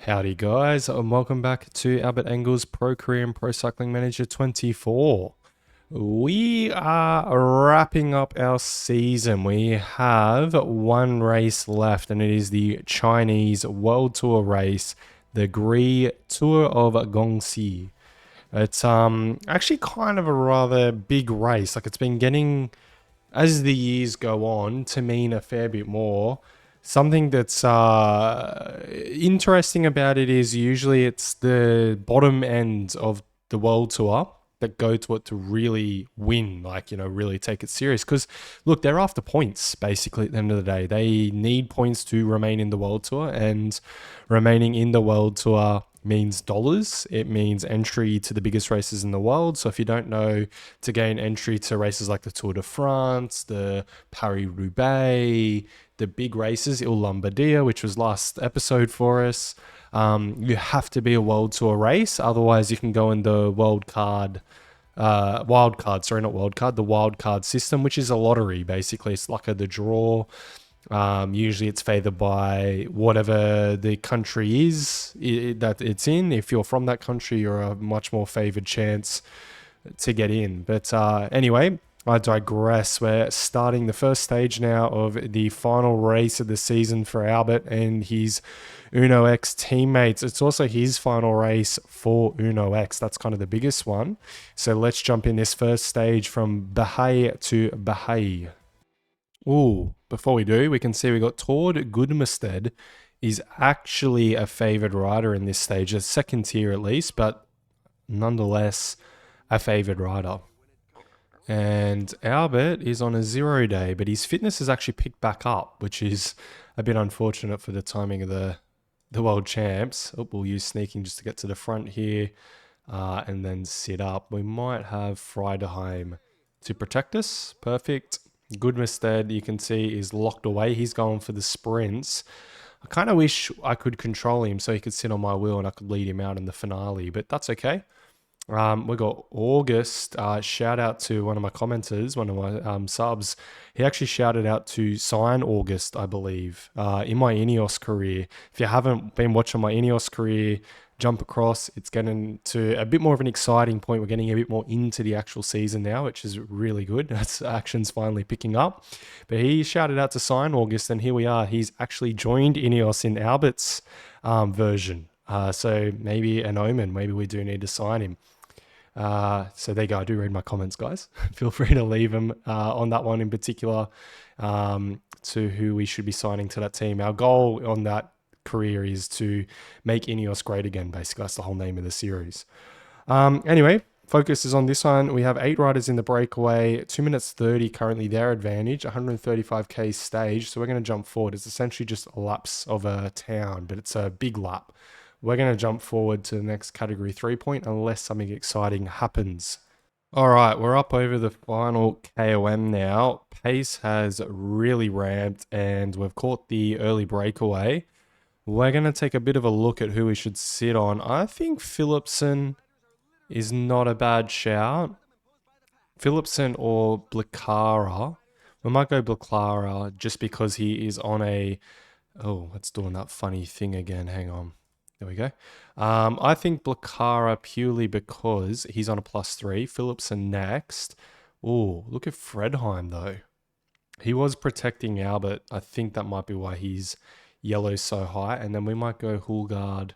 Howdy guys, and welcome back to Albert Engel's Pro Career and Pro Cycling Manager 24. We are wrapping up our season. We have one race left, and it is the Chinese World Tour race, the Gri Tour of Gongxi. It's actually kind of a rather big race. Like, it's been getting, as the years go on, to mean a fair bit more. Something that's interesting about it is usually it's the bottom end of the world tour that go to it to really win, like, really take it serious. Because, look, they're after points, basically, at the end of the day. They need points to remain in the world tour, and remaining in the world tour means dollars. It means entry to the biggest races in the world. So if you don't know, to gain entry to races like the Tour de France, the Paris-Roubaix, the big races, Il Lombardia, which was last episode for us, you have to be a world tour race. Otherwise, you can go in the the wild card system, which is a lottery. Basically, it's like the draw. Usually it's favored by whatever the country is that it's in. If you're from that country, you're a much more favored chance to get in. But anyway, I digress. We're starting the first stage now of the final race of the season for Albert and his Uno X teammates. It's also his final race for Uno X. That's kind of the biggest one. So let's jump in this first stage from Bahia to Bahia. Ooh, before we do, we can see we got Tord Gudmested is actually a favored rider in this stage, a second tier at least, but nonetheless a favored rider. And Albert is on a 0 day, but his fitness has actually picked back up, which is a bit unfortunate for the timing of the world champs. Oh, we'll use sneaking just to get to the front here and then sit up. We might have Freideheim to protect us. Perfect. Goodmestead, you can see, is locked away. He's going for the sprints. I kind of wish I could control him so he could sit on my wheel and I could lead him out in the finale, but that's okay. We got August. Shout out to one of my commenters, one of my subs. He actually shouted out to sign August, I believe, in my Ineos career. If you haven't been watching my Ineos career, jump across. It's getting to a bit more of an exciting point. We're getting a bit more into the actual season now, which is really good. That's action's finally picking up. But he shouted out to sign August, and here we are. He's actually joined Ineos in Albert's version. So maybe an omen. Maybe we do need to sign him. So there you go. I do read my comments, guys. Feel free to leave them on that one in particular to who we should be signing to that team. Our goal on that career is to make Ineos great again. Basically, that's the whole name of the series. Anyway, focus is on this one. We have 8 riders in the breakaway, 2 minutes 30 currently their advantage, 135k stage. So we're going to jump forward. It's essentially just a laps of a town, but it's a big lap. We're going to jump forward to the next category 3 point unless something exciting happens. All right, we're up over the final KOM now. Pace has really ramped and we've caught the early breakaway. We're going to take a bit of a look at who we should sit on. I think Philipsen is not a bad shout. Philipsen or Blicara. We might go Blicara just because he is on a... Oh, it's doing that funny thing again. Hang on. There we go. I think Blicara purely because he's on a +3. Philipsen next. Oh, look at Fredheim though. He was protecting Albert. I think that might be why he's yellow so high. And then we might go Hulgard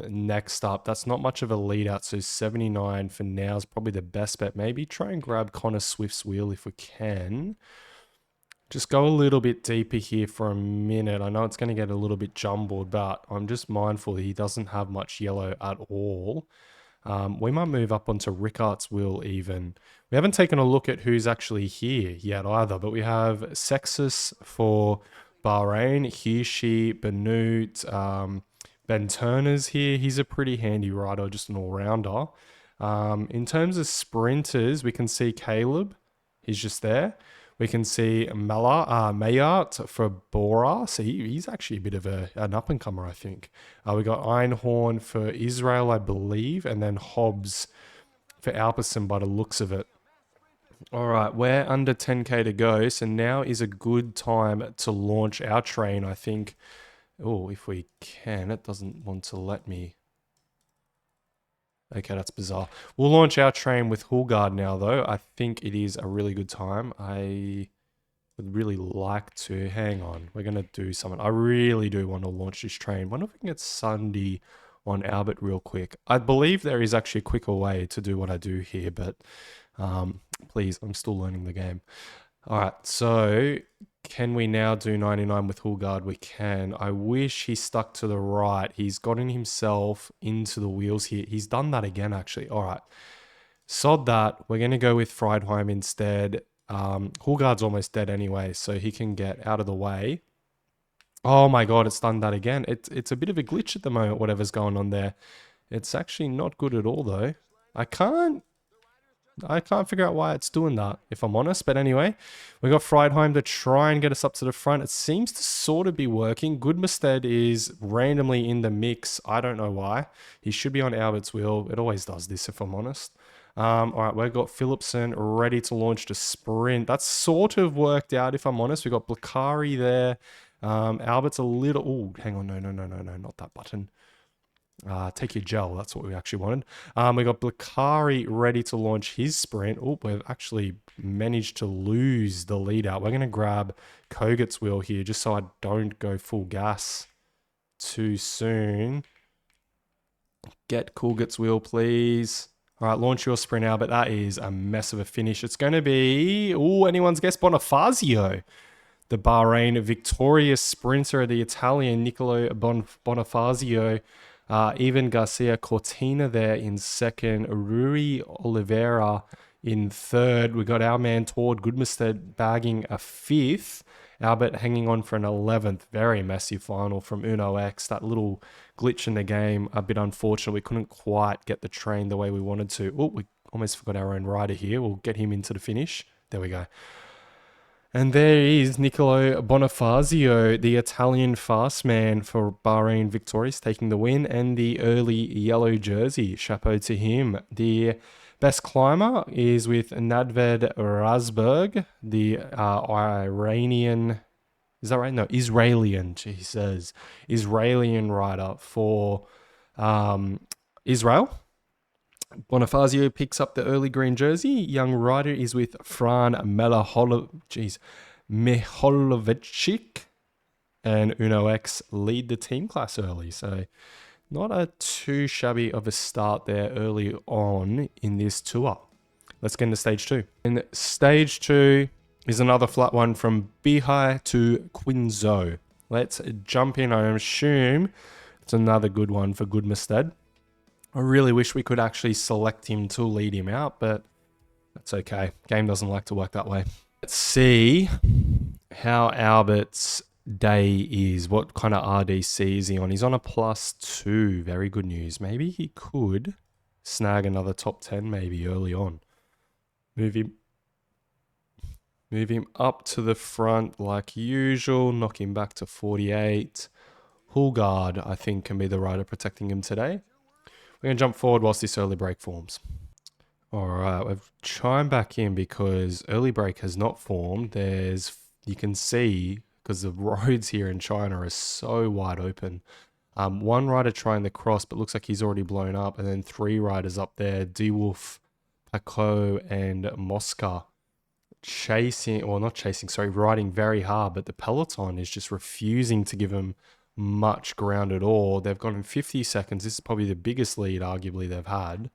next up. That's not much of a lead out. So 79 for now is probably the best bet. Maybe try and grab Connor Swift's wheel if we can. Just go a little bit deeper here for a minute. I know it's going to get a little bit jumbled, but I'm just mindful that he doesn't have much yellow at all. We might move up onto Rickart's wheel even. We haven't taken a look at who's actually here yet either, but we have Sexus for Bahrain, Hirschi, Benut, Ben Turner's here. He's a pretty handy rider, just an all-rounder. In terms of sprinters, we can see Caleb. He's just there. We can see Mayart for Bora. So he's actually a bit of an up-and-comer, I think. We got Einhorn for Israel, I believe, and then Hobbs for Alperson by the looks of it. All right, we're under 10k to go, so now is a good time to launch our train, I think. Oh, if we can. It doesn't want to let me. Okay, that's bizarre. We'll launch our train with Hulgard now, though. I think it is a really good time. I would really like to. Hang on. We're going to do something. I really do want to launch this train. Wonder if we can get Sunday on Albert real quick. I believe there is actually a quicker way to do what I do here, but please, I'm still learning the game. All right, so can we now do 99 with Hulgard? We can. I wish he stuck to the right. He's gotten himself into the wheels here. He's done that again, actually. All right. Sod that. We're going to go with Friedheim instead. Hulgard's almost dead anyway, so he can get out of the way. Oh my god, it's done that again. It's a bit of a glitch at the moment, whatever's going on there. It's actually not good at all, though. I can't figure out why it's doing that, if I'm honest. But anyway, we got Friedheim to try and get us up to the front. It seems to sort of be working. Goodmestead is randomly in the mix. I don't know why. He should be on Albert's wheel. It always does this, if I'm honest. All right, we've got Philipson ready to launch the sprint. That's sort of worked out, if I'm honest. We've got Blakari there. Albert's a little... Oh, hang on. No, not that button. Take your gel. That's what we actually wanted. We got Blakari ready to launch his sprint. Oh, we've actually managed to lose the lead out. We're going to grab Koget's wheel here just so I don't go full gas too soon. Get Koget's wheel, please. All right, launch your sprint, Albert. That is a mess of a finish. It's going to be... Oh, anyone's guess? Bonifacio. The Bahrain victorious sprinter, the Italian Nicolo Bonifacio. Even Garcia Cortina there in second. Rui Oliveira in third. We got our man Tord Goodmestead bagging a fifth. Albert hanging on for an 11th. Very messy final from Uno X. That little glitch in the game, a bit unfortunate. We couldn't quite get the train the way we wanted to. Oh, we almost forgot our own rider here. We'll get him into the finish. There we go. And there is Nicolo Bonifacio, the Italian fast man for Bahrain Victorious, taking the win and the early yellow jersey. Chapeau to him. The best climber is with Nadved Razberg, the Iranian... Is that right? No, Israelian. Jesus. Israelian rider for Israel. Bonifacio picks up the early green jersey. Young rider is with Fran Miholovic, and Uno X lead the team class early. So not a too shabby of a start there early on in this tour. Let's get into stage 2. And stage 2 is another flat one from Bihai to Quinzhou. Let's jump in. I assume it's another good one for Goodmestead. I really wish we could actually select him to lead him out, but that's okay. Game doesn't like to work that way. Let's see how Albert's day is. What kind of RDC is he on? He's on a +2. Very good news. Maybe he could snag another top 10 maybe early on. Move him up to the front like usual. Knock him back to 48. Hulgard, I think, can be the rider protecting him today. We're going to jump forward whilst this early break forms. All right, we've chimed back in because early break has not formed. You can see, because the roads here in China are so wide open. One rider trying the cross, but looks like he's already blown up. And then 3 riders up there, D-Wolf, Paco, and Mosca. Riding very hard, but the peloton is just refusing to give him much ground at all. They've got him 50 seconds. This is probably the biggest lead arguably they've had.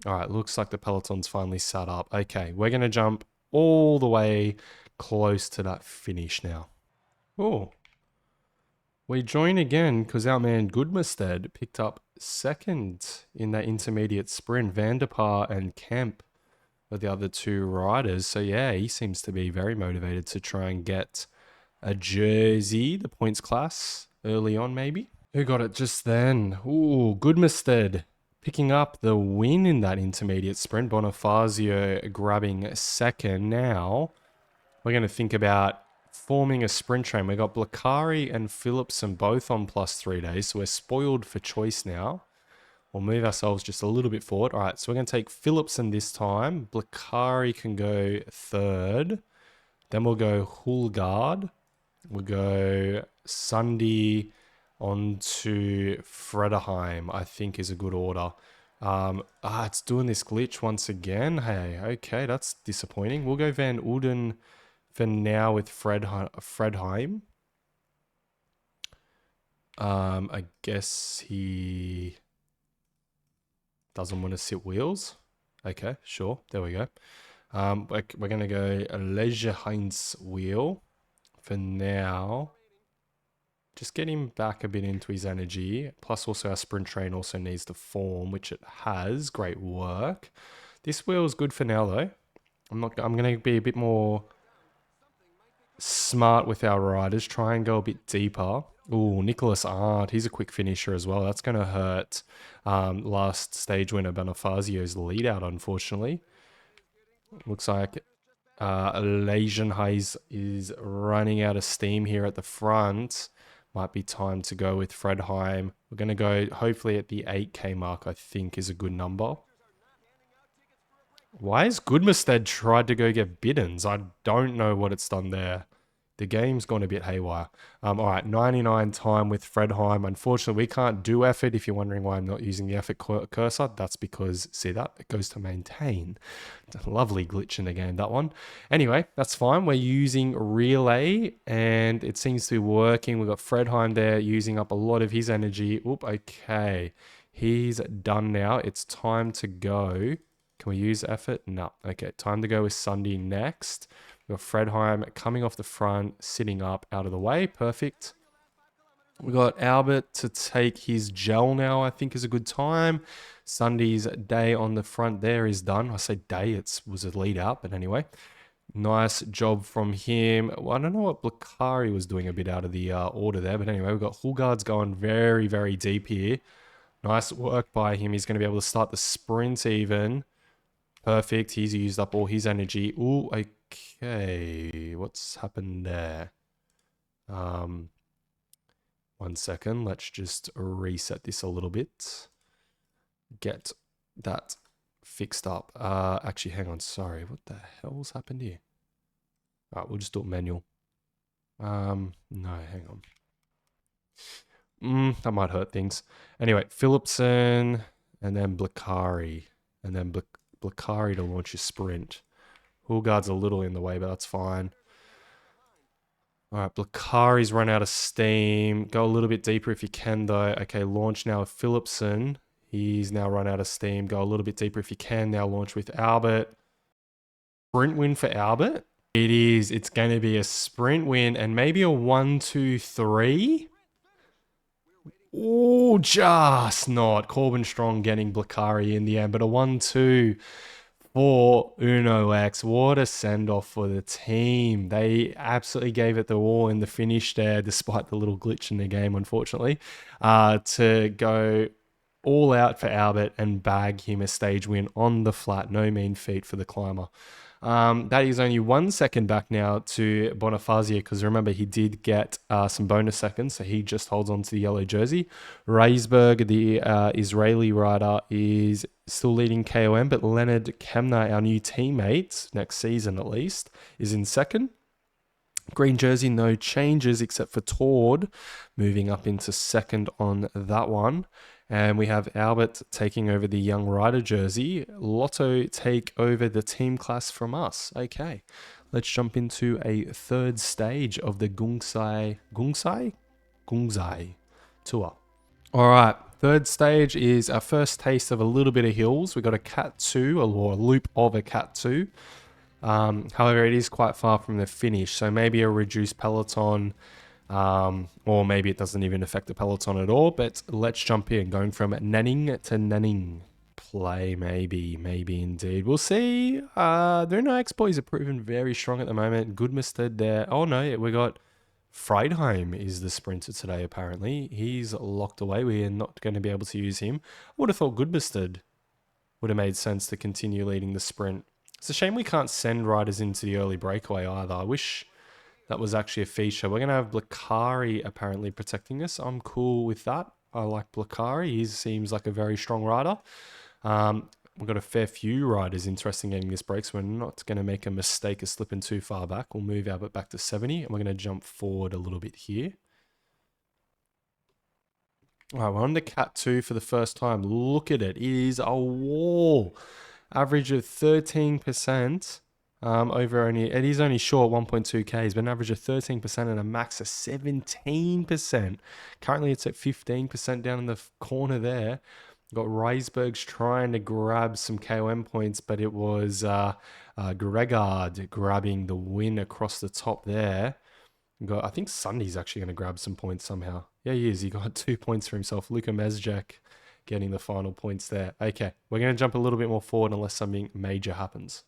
All right, looks like the peloton's finally sat up. Okay, we're going to jump all the way close to that finish now. Oh, we join again because our man Goodmestead picked up second in that intermediate sprint. Van der Paar and Kemp are the other 2 riders. So yeah, he seems to be very motivated to try and get a jersey, the points class, early on maybe. Who got it just then? Ooh, Goodmestead picking up the win in that intermediate sprint. Bonifacio grabbing second. Now, we're going to think about forming a sprint train. We got Blakari and Philipson both on +3 days, so we're spoiled for choice now. We'll move ourselves just a little bit forward. All right, so we're going to take Philipson this time. Blakari can go third. Then we'll go Hulgard. We'll go Sunday onto Frederheim, I think is a good order. It's doing this glitch once again. Hey, okay, that's disappointing. We'll go Van Uden for now with Fredheim. I guess he doesn't want to sit wheels. Okay, sure. There we go. We're going to go a Leisure Heinz wheel for now. Just get him back a bit into his energy. Plus also our sprint train also needs to form, which it has. Great work. This wheel is good for now though. I'm going to be a bit more smart with our riders. Try and go a bit deeper. Ooh, Nicholas Art. He's a quick finisher as well. That's going to hurt last stage winner Bonifazio's lead out, unfortunately. Looks like Legion Hayes is running out of steam here at the front. Might be time to go with Fredheim. We're going to go hopefully at the 8K mark, I think is a good number. Why has Goodmestead tried to go get Biddens? I don't know what it's done there. The game's gone a bit haywire. All right, 99 time with Fredheim. Unfortunately, we can't do effort. If you're wondering why I'm not using the effort cursor, that's because, see that? It goes to maintain. It's a lovely glitch in the game, that one. Anyway, that's fine. We're using Relay, and it seems to be working. We've got Fredheim there using up a lot of his energy. Oop, okay. He's done now. It's time to go. Can we use effort? No. Okay, time to go with Sunday next. We've got Fredheim coming off the front, sitting up, out of the way. Perfect. We got Albert to take his gel now, I think is a good time. Sunday's day on the front there is done. I say day, it was a lead out, but anyway. Nice job from him. Well, I don't know what Blakari was doing a bit out of the order there, but anyway, we've got Hulgaard's going very, very deep here. Nice work by him. He's going to be able to start the sprint even. Perfect. He's used up all his energy. Ooh, okay. What's happened there? 1 second. Let's just reset this a little bit. Get that fixed up. Actually, hang on. Sorry. What the hell's happened here? All right, we'll just do it manual. No, hang on. That might hurt things. Anyway, Philipson and then Blakari. And then Blakari to launch his sprint. Hulgaard's a little in the way, but that's fine. All right, Blakari's run out of steam. Go a little bit deeper if you can, though. Okay, launch now with Philipson. He's now run out of steam. Go a little bit deeper if you can. Now launch with Albert. Sprint win for Albert? It is. It's going to be a sprint win and maybe a 1, 2, 3. Oh, just not. Corbin Strong getting Blakari in the end, but a 1, 2 for Uno X. What a send-off for the team. They absolutely gave it the all in the finish there, despite the little glitch in the game, unfortunately, to go all out for Albert and bag him a stage win on the flat. No mean feat for the climber. That is only 1 second back now to Bonifazio, because remember, he did get some bonus seconds, so he just holds on to the yellow jersey. Reisberg, the Israeli rider, is still leading KOM, but Leonard Kemner, our new teammate, next season at least, is in second. Green jersey, no changes except for Tord moving up into second on that one. And we have Albert taking over the young rider jersey. Lotto take over the team class from us. Okay, let's jump into a third stage of the Gungzai tour. All right, third stage is our first taste of a little bit of hills. We got a Cat 2, or a loop of a Cat 2. However, it is quite far from the finish, so maybe a reduced peloton, or maybe it doesn't even affect the peloton at all. But let's jump in, going from Nanning to Nanning. Play, maybe indeed. We'll see. The Uno X boys are proven very strong at the moment. Goodmestead there. Oh no, we got Freidheim is the sprinter today, apparently. He's locked away. We are not going to be able to use him. I would have thought Goodmestead would have made sense to continue leading the sprint. It's a shame we can't send riders into the early breakaway either. I wish that was actually a feature. We're going to have Blakari apparently protecting us. I'm cool with that. I like Blakari. He seems like a very strong rider. We've got a fair few riders interested in getting this break, so we're not going to make a mistake of slipping too far back. We'll move Albert back to 70, and we're going to jump forward a little bit here. All right, we're on the Cat 2 for the first time. Look at it. It is a wall. Average of 13%. Over only, it is only short 1.2 Ks, but an average of 13% and a max of 17%. Currently, it's at 15% down in the corner there. Got Reisberg's trying to grab some KOM points, but it was Gregard grabbing the win across the top there. I think Sunday's actually going to grab some points somehow. Yeah, he is. He got 2 points for himself. Luka Mezjek getting the final points there. Okay, we're going to jump a little bit more forward unless something major happens.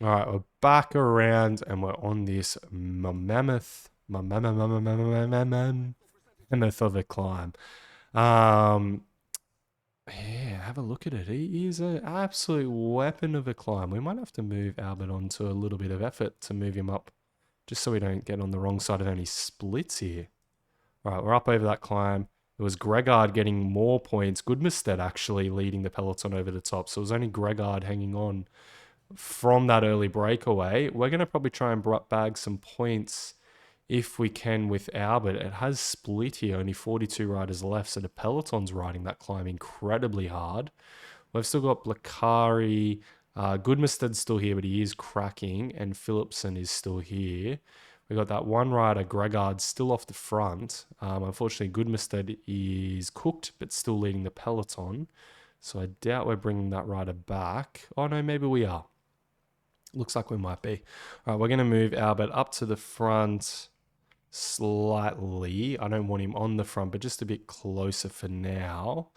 All right, we're back around and we're on this mammoth of a climb. Yeah, have a look at it. He is an absolute weapon of a climb. We might have to move Albert onto a little bit of effort to move him up, just so we don't get on the wrong side of any splits here. All right, we're up over that climb. It was Gregard getting more points. Goodmestead actually leading the peloton over the top. So it was only Gregard hanging on from that early breakaway. We're going to probably try and bag some points if we can with Albert. It has split here, only 42 riders left, so the peloton's riding that climb incredibly hard. We've still got Blakari, Goodmested's still here, but he is cracking, and Philipson is still here. We got that one rider, Gregard, still off the front. Unfortunately, Goodmested is cooked, but still leading the peloton. So I doubt we're bringing that rider back. Oh no, maybe we are. Looks like we might be. All right, we're going to move Albert up to the front slightly. I don't want him on the front, but just a bit closer for now.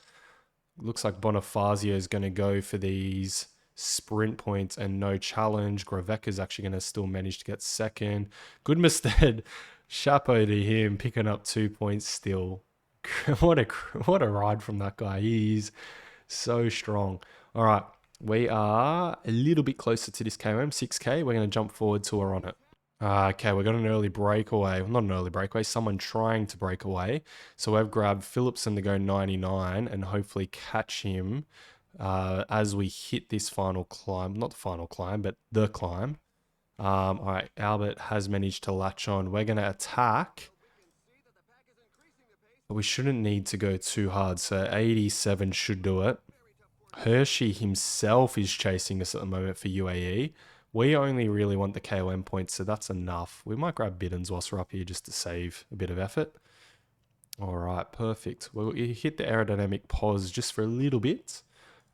Looks like Bonifazio is going to go for these sprint points and no challenge. Gravek is actually going to still manage to get second. Goodmestead, chapeau to him, picking up 2 points still. what a ride from that guy. He's so strong. All right, we are a little bit closer to this KOM, 6K. We're going to jump forward till we're on it. Okay, we got an early breakaway. Well, not an early breakaway, someone trying to break away. So we've grabbed Philipson to go 99 and hopefully catch him as we hit this final climb. Not the final climb, but the climb. All right, Albert has managed to latch on. We're going to attack. But we shouldn't need to go too hard, so 87 should do it. Hershey himself is chasing us at the moment for UAE. We only really want the KOM points, so that's enough. We might grab Biddens whilst we're up here just to save a bit of effort. All right, perfect. We'll hit the aerodynamic pause just for a little bit,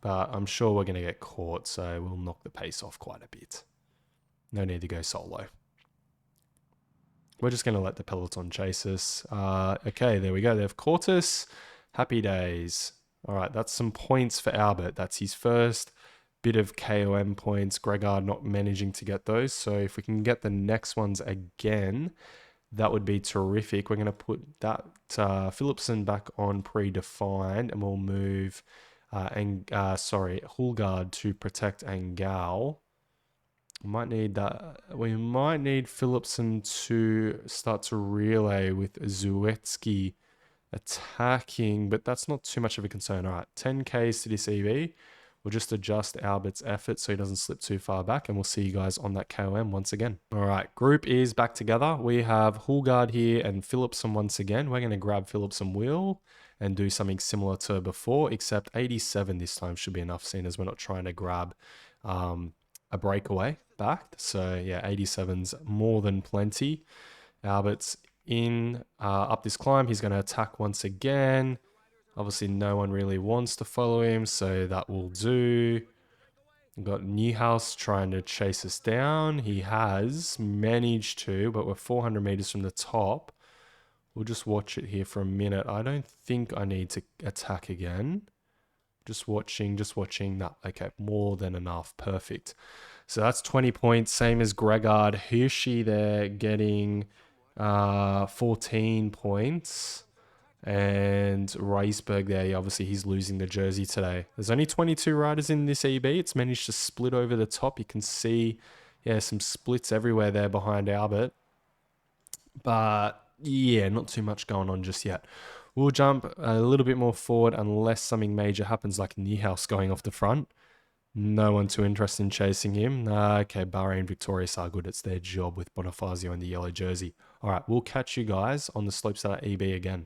but I'm sure we're going to get caught, so we'll knock the pace off quite a bit. No need to go solo. We're just going to let the peloton chase us. Okay, there we go. They've caught us. Happy days. All right, that's some points for Albert. That's his first bit of KOM points. Gregard not managing to get those. So if we can get the next ones again, that would be terrific. We're going to put that Philipson back on predefined, and we'll move Hulgard to protect Engel. We might need Philipson to start to relay with Zuetsky attacking, but that's not too much of a concern. All right, 10Ks to this EV. We'll just adjust Albert's effort so he doesn't slip too far back, and we'll see you guys on that KOM once again. All right, group is back together. We have Hulgard here and Philipson once again. We're going to grab Philipson wheel and do something similar to before, except 87 this time should be enough, seeing as we're not trying to grab a breakaway back. So yeah, 87's more than plenty. Albert's in up this climb. He's going to attack once again. Obviously, no one really wants to follow him, so that will do. We've got Newhouse trying to chase us down. He has managed to, but we're 400 meters from the top. We'll just watch it here for a minute. I don't think I need to attack again. Just watching. No, okay, more than enough. Perfect. So that's 20 points, same as Gregard. Hirschi there getting 14 points. And Reisberg there, obviously he's losing the jersey today. There's only 22 riders in this EB. It's managed to split over the top. You can see, yeah, some splits everywhere there behind Albert. But yeah, not too much going on just yet. We'll jump a little bit more forward unless something major happens, like Niehaus going off the front. No one too interested in chasing him. Okay, Bahrain Victorious are good. It's their job with Bonifazio in the yellow jersey. All right, we'll catch you guys on the slopes of that EB again.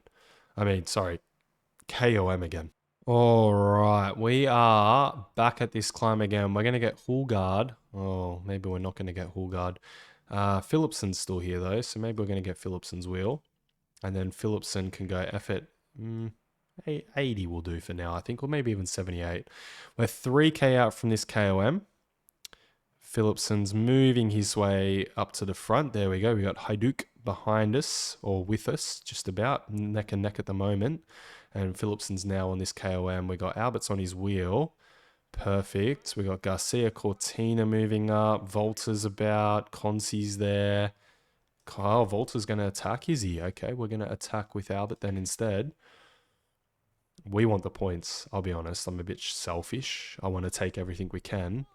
KOM again. All right, we are back at this climb again. We're going to get Hulgard. Oh, maybe we're not going to get Hulgard. Philipson's still here though, so maybe we're going to get Philipson's wheel. And then Philipson can go F it. 80 will do for now, I think, or maybe even 78. We're 3k out from this KOM. Philipson's moving his way up to the front. There we go. We got Hajduk behind us, or with us, just about neck and neck at the moment. And Philipson's now on this KOM. We got Albert's on his wheel. Perfect. We got Garcia Cortina moving up. Volta's about. Consi's there. Kyle Volta's going to attack, is he? Okay, we're going to attack with Albert then instead. We want the points, I'll be honest. I'm a bit selfish. I want to take everything we can.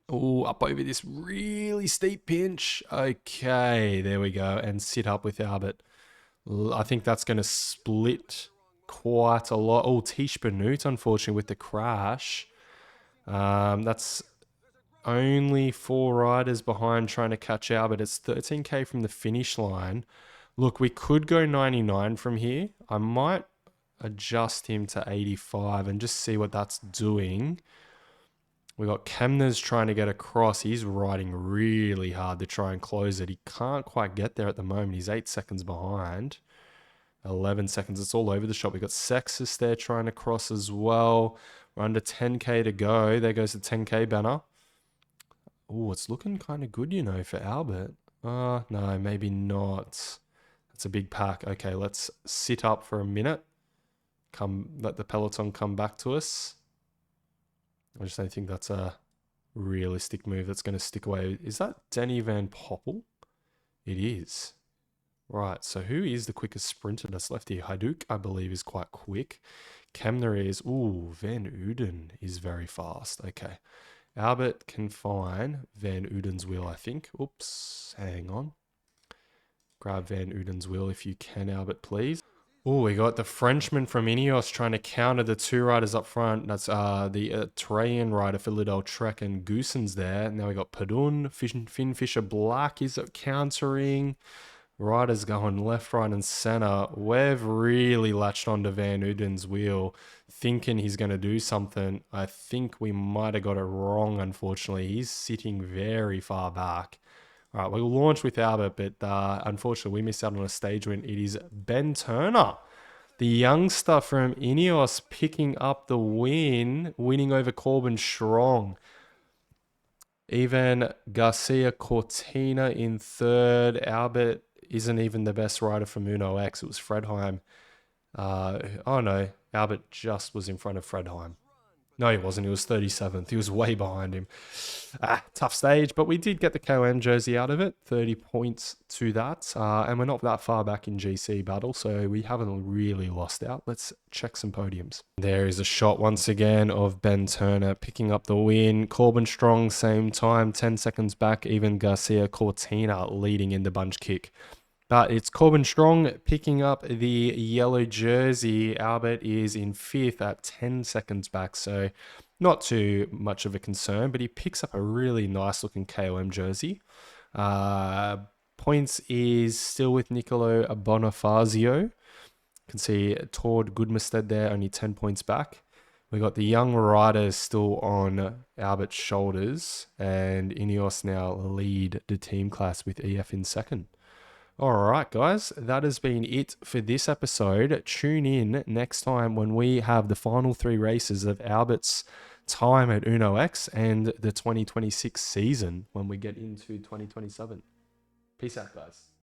Oh, up over this really steep pinch. Okay, there we go. And sit up with Albert. I think that's going to split quite a lot. Oh, Tish Benut, unfortunately, with the crash. That's only 4 riders behind trying to catch Albert. It's 13k from the finish line. Look, we could go 99 from here. I might adjust him to 85 and just see what that's doing. We got Kemner's trying to get across. He's riding really hard to try and close it. He can't quite get there at the moment. He's 8 seconds behind. 11 seconds. It's all over the shop. We got Sexus there trying to cross as well. We're under 10k to go. There goes the 10k banner. Oh, it's looking kind of good, you know, for Albert. No, maybe not. That's a big pack. Okay, let's sit up for a minute. Let the peloton come back to us. I just don't think that's a realistic move that's going to stick away. Is that Danny Van Poppel? It is. Right, so who is the quickest sprinter that's left here? Hajduk, I believe, is quite quick. Kemner is... Ooh, Van Uden is very fast. Okay. Albert can find Van Uden's wheel, I think. Oops, hang on. Grab Van Uden's wheel if you can, Albert, please. Oh, we got the Frenchman from Ineos trying to counter the 2 riders up front. That's the Trajan rider for Lidl Trek and Goosen's there. Now we got Padun, Finn Fisher Black is countering. Riders going left, right, and center. We've really latched onto Van Uden's wheel, thinking he's going to do something. I think we might have got it wrong, unfortunately. He's sitting very far back. All right, we'll launch with Albert, but unfortunately, we missed out on a stage win. It is Ben Turner, the youngster from Ineos, picking up the win, winning over Corbin Strong. Even Garcia Cortina in third. Albert isn't even the best rider from Uno X. It was Fredheim. Oh no, Albert just was in front of Fredheim. No, he wasn't. He was 37th. He was way behind him. Tough stage, but we did get the KOM jersey out of it. 30 points to that. And we're not that far back in GC battle, so we haven't really lost out. Let's check some podiums. There is a shot once again of Ben Turner picking up the win. Corbin Strong, same time, 10 seconds back. Even Garcia Cortina leading in the bunch kick. But it's Corbin Strong picking up the yellow jersey. Albert is in 5th at 10 seconds back, so not too much of a concern, but he picks up a really nice looking KOM jersey. Points is still with Nicolo Bonifazio. You can see Tord Goodmestead there, only 10 points back. We got the young riders still on Albert's shoulders, and Ineos now lead the team class with EF in 2nd. All right, guys, that has been it for this episode. Tune in next time when we have the final 3 races of Albert's time at Uno X and the 2026 season when we get into 2027. Peace out, guys.